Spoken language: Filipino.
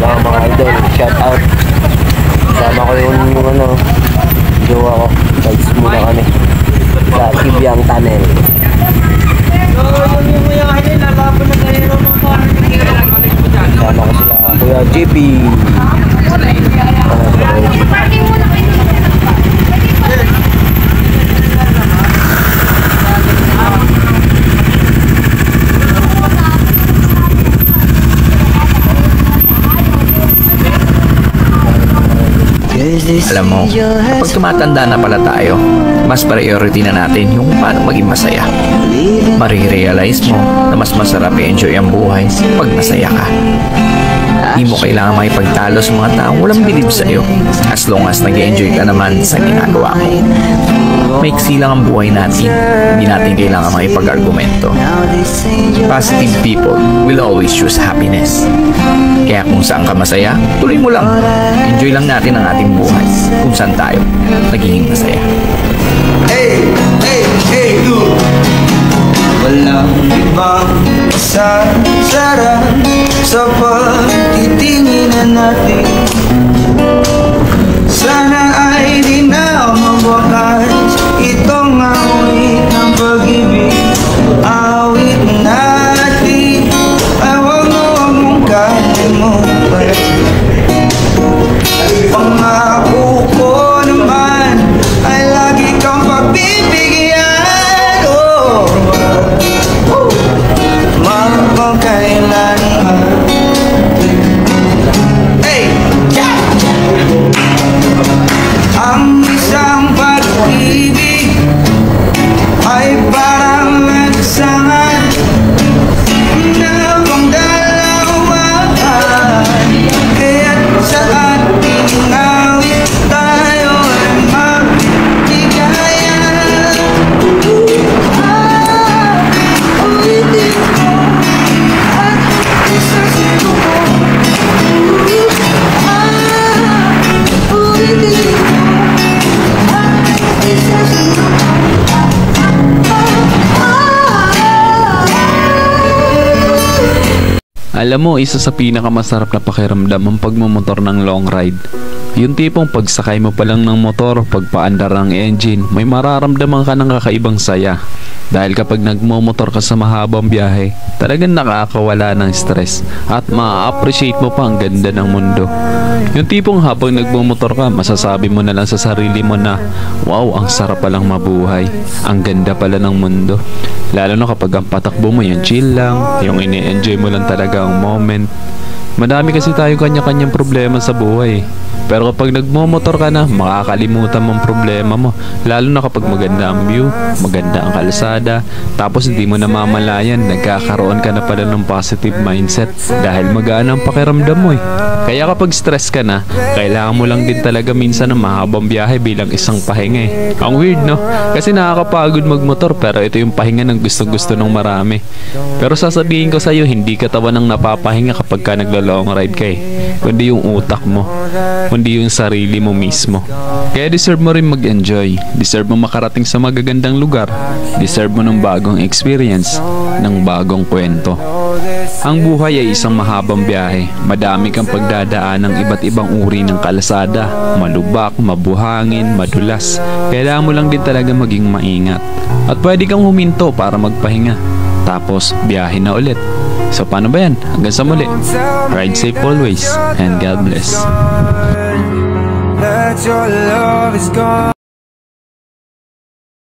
mga idol, shout out. Kasama ko yung jowa ko. Guys, muna kami sa Kibyang Tunnel. Kasama ko sila Kuya JP. Alam mo, kapag tumatanda na pala tayo, mas priority na natin yung paano maging masaya. Marirealize mo na mas masarap i-enjoy ang buhay pag masaya ka. Di mo kailangan makipagtalo sa mga taong walang bilib sa'yo as long as nag-enjoy ka naman sa ginagawa mo. Maiksi lang ang buhay natin, hindi natin kailangan makipag-argumento. Positive people will always choose happiness. Kaya kung saan ka masaya, tuloy mo lang. Enjoy lang natin ang ating buhay kung saan tayo nagiging masaya. Hey, hey, hey, you. Walang ibang sasarap sa pagtitinginan natin. Sana ay di na mawakas itong awit ng pag-ibig. Awit natin ay huwag mong kalimutan. Pangako ko naman ay lagi kang pagbibigyan. Oh, magpagkailanman. Hey! Yeah! Ang isang pag-ibig ay parang nagsangan na pang dalawa. Kaya't sa ating awit tayo ay magbigayan. Ulitin mo at isasin mo. Ulitin mo. Alam mo, isa sa pinakamasarap na pakiramdam ang pagmumotor ng long ride. Yung tipong pagsakay mo pa lang ng motor, pagpaandar ng engine, may mararamdaman ka ng kakaibang saya. Dahil kapag nagmumotor ka sa mahabang biyahe, talagang nakakawala ng stress at ma-appreciate mo pa ang ganda ng mundo. Yung tipong habang nagmumotor ka, masasabi mo na lang sa sarili mo na, wow, ang sarap palang mabuhay. Ang ganda pala ng mundo. Lalo na kapag ang patakbo mo yung chill lang, yung ini-enjoy mo lang talaga ang moment. Madami kasi tayo kanya-kanyang problema sa buhay. Pero kapag nagmomotor ka na, makakalimutan mong problema mo. Lalo na kapag maganda ang view, maganda ang kalsada, tapos hindi mo namamalayan, nagkakaroon ka na pala ng positive mindset dahil magaan ang pakiramdam mo eh. Kaya kapag stress ka na, kailangan mo lang din talaga minsan ng mahabang biyahe bilang isang pahinga eh. Ang weird no? Kasi nakakapagod magmotor pero ito yung pahinga ng gusto-gusto ng marami. Pero sasabihin ko sa'yo, hindi katawan ng napapahinga kapag ka naglo-long ride ka eh. Kundi yung utak mo, kundi yung sarili mo mismo. Kaya deserve mo rin mag-enjoy. Deserve mo makarating sa magagandang lugar. Deserve mo ng bagong experience, ng bagong kwento. Ang buhay ay isang mahabang biyahe. Madami kang pagdadaan ng iba't ibang uri ng kalsada. Malubak, mabuhangin, madulas. Kailangan mo lang din talaga maging maingat. At pwede kang huminto para magpahinga. Tapos, biyahe na ulit. So paano ba yan? Hanggang sa muli. Ride safe always and God bless. That your love is gone.